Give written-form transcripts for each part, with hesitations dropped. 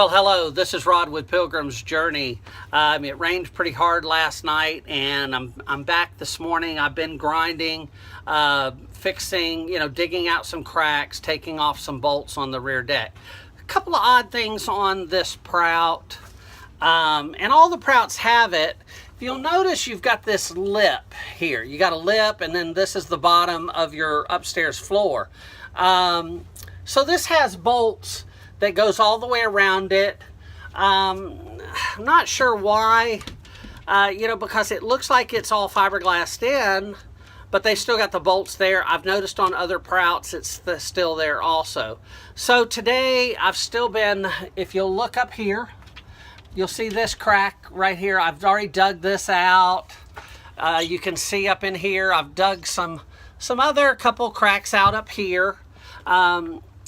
Well, hello, this is Rod with Pilgrim's Journey. It rained pretty hard last night, and I'm back this morning. I've been grinding, fixing, digging out some cracks, taking off some bolts on the rear deck. A couple of odd things on this Prout, and all the Prouts have it. If you'll notice, you've got this lip here. You got a lip, and then this is the bottom of your upstairs floor. So this has bolts that goes all the way around it. I'm not sure why, because it looks like it's all fiberglassed in, but they still got the bolts there. I've noticed on other Prouts it's still there also. So today I've still been, if you'll look up here, you'll see this crack right here. I've already dug this out. You can see up in here, I've dug some other couple cracks out up here.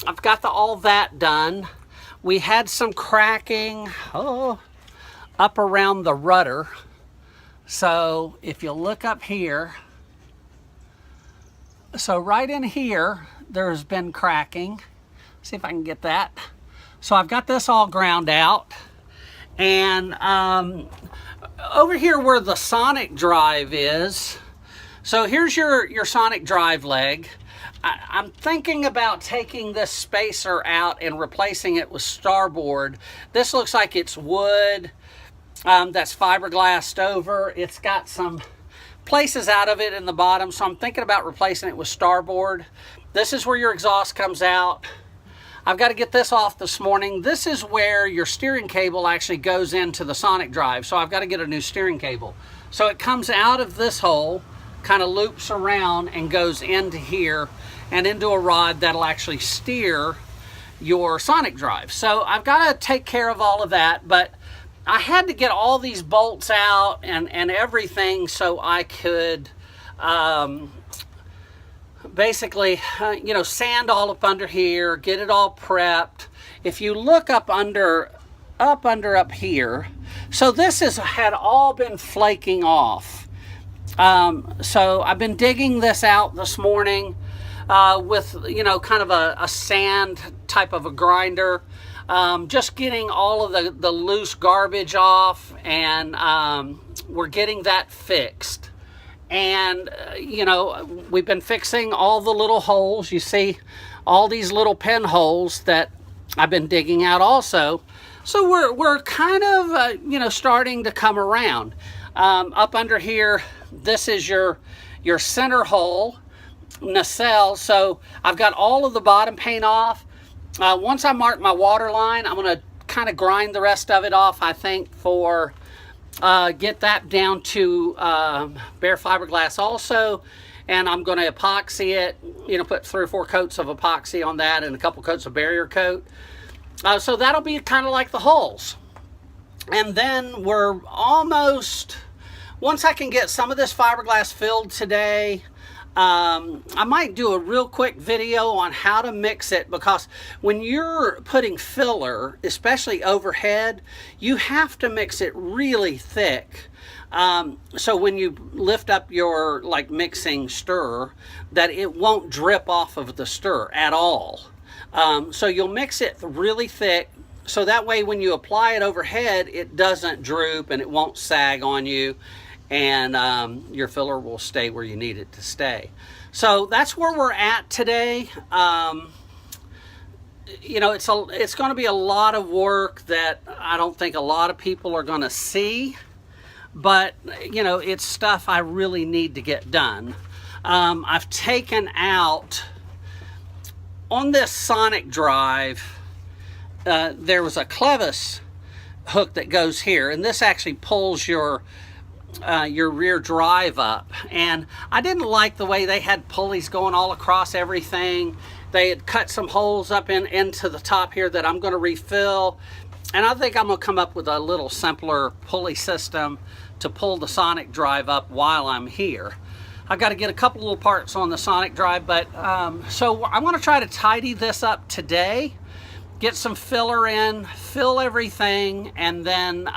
I've got all that done. We had some cracking up around the rudder. So if you look up here, so right in here, there's been cracking. See if I can get that. So I've got this all ground out. And over here where the sonic drive is, so here's your sonic drive leg. I'm thinking about taking this spacer out and replacing it with starboard. This looks like it's wood that's fiberglassed over. It's got some places out of it in the bottom, so I'm thinking about replacing it with starboard. This is where your exhaust comes out. I've got to get this off this morning. This is where your steering cable actually goes into the sonic drive, so I've got to get a new steering cable. So it comes out of this hole, kind of loops around and goes into here and into a rod that'll actually steer your sonic drive. So I've got to take care of all of that, but I had to get all these bolts out and everything so I could basically sand all up under here, get it all prepped. If you look up here, so this had all been flaking off. So I've been digging this out this morning with kind of a sand type of a grinder, just getting all of the loose garbage off, and we're getting that fixed. And we've been fixing all the little holes. You see all these little pinholes that I've been digging out also. So we're kind of starting to come around. Up under here, this is your center hole nacelle. So I've got all of the bottom paint off. Once I mark my water line, I'm going to kind of grind the rest of it off, I think, for get that down to bare fiberglass also. And I'm going to epoxy it, put 3 or 4 coats of epoxy on that and a couple coats of barrier coat. So that'll be kind of like the hulls. And then we're almost, once I can get some of this fiberglass filled today, I might do a real quick video on how to mix it, because when you're putting filler, especially overhead, you have to mix it really thick. So when you lift up your mixing stir, that it won't drip off of the stir at all. So you'll mix it really thick, so that way when you apply it overhead, it doesn't droop and it won't sag on you, and your filler will stay where you need it to stay. So that's where we're at today. It's going to be a lot of work that I don't think a lot of people are going to see, but it's stuff I really need to get done. I've taken out on this sonic drive. There was a clevis hook that goes here, and this actually pulls your rear drive up, and I didn't like the way they had pulleys going all across everything. They had cut some holes up into the top here that I'm going to refill, and I think I'm going to come up with a little simpler pulley system to pull the sonic drive up while I'm here. I've got to get a couple little parts on the sonic drive, but so I'm going to try to tidy this up today, get some filler in, fill everything, and then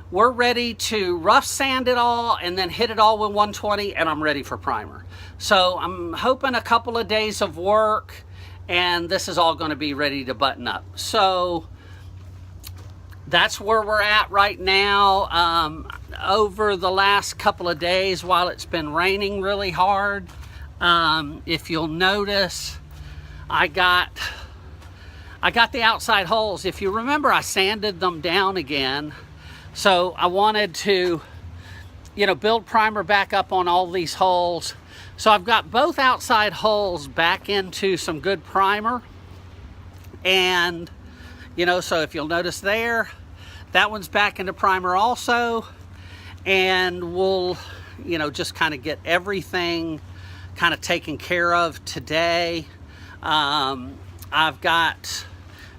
we're ready to rough sand it all and then hit it all with 120, and I'm ready for primer. So I'm hoping a couple of days of work and this is all going to be ready to button up. So that's where we're at right now. Over the last couple of days, while it's been raining really hard, if you'll notice, I got the outside holes. If you remember, I sanded them down again. So I wanted to, build primer back up on all these holes. So I've got both outside holes back into some good primer. And, so if you'll notice there, that one's back into primer also. And we'll, just kind of get everything kind of taken care of today. I've got,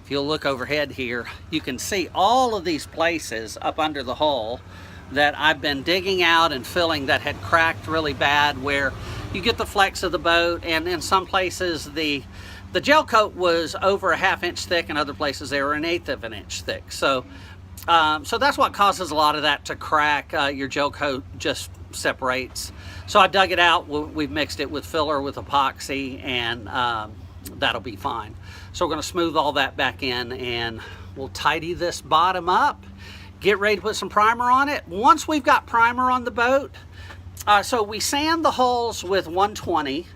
if you'll look overhead here, you can see all of these places up under the hull that I've been digging out and filling that had cracked really bad, where you get the flex of the boat, and in some places the gel coat was over a 1/2 inch thick, and other places they were 1/8 of an inch thick. So that's what causes a lot of that to crack. Your gel coat just separates. So I dug it out. We've mixed it with filler with epoxy, and that'll be fine. So we're going to smooth all that back in, and we'll tidy this bottom up, get ready to put some primer on it. Once we've got primer on the boat, so we sand the hulls with 120,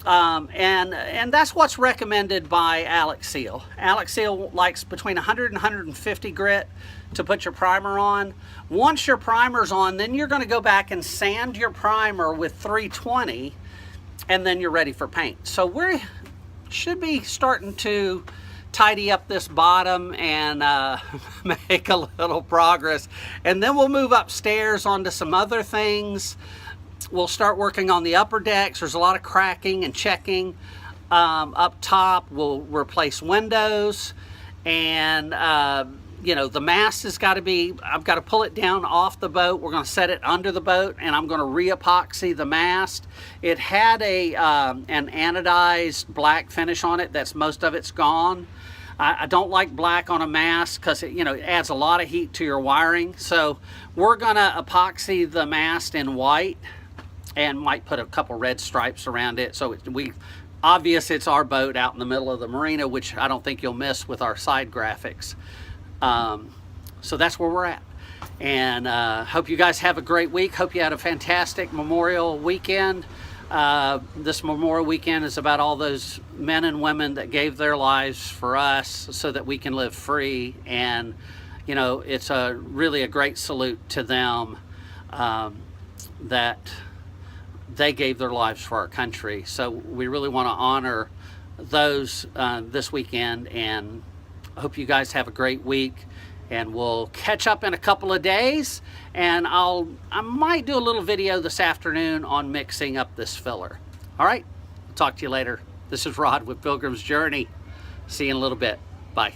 and that's what's recommended by Alex Seal. Alex Seal likes between 100 and 150 grit to put your primer on. Once your primer's on, then you're going to go back and sand your primer with 320, and then you're ready for paint. So we should be starting to tidy up this bottom and make a little progress, and then we'll move upstairs onto some other things. We'll start working on the upper decks. There's a lot of cracking and checking up top. We'll replace windows, and the mast has got to be, I've got to pull it down off the boat. We're going to set it under the boat, and I'm going to re-epoxy the mast. It had an anodized black finish on it. Most of it's gone. I don't like black on a mast because it adds a lot of heat to your wiring. So we're going to epoxy the mast in white, and might put a couple red stripes around it. So obvious it's our boat out in the middle of the marina, which I don't think you'll miss with our side graphics. So that's where we're at, and hope you guys have a great week. Hope you had a fantastic Memorial weekend. This Memorial weekend is about all those men and women that gave their lives for us so that we can live free, and it's really a great salute to them, that they gave their lives for our country. So we really want to honor those this weekend, and I hope you guys have a great week, and we'll catch up in a couple of days, and I might do a little video this afternoon on mixing up this filler. All right, I'll talk to you later. This is Rod with Pilgrim's Journey. See you in a little bit. Bye.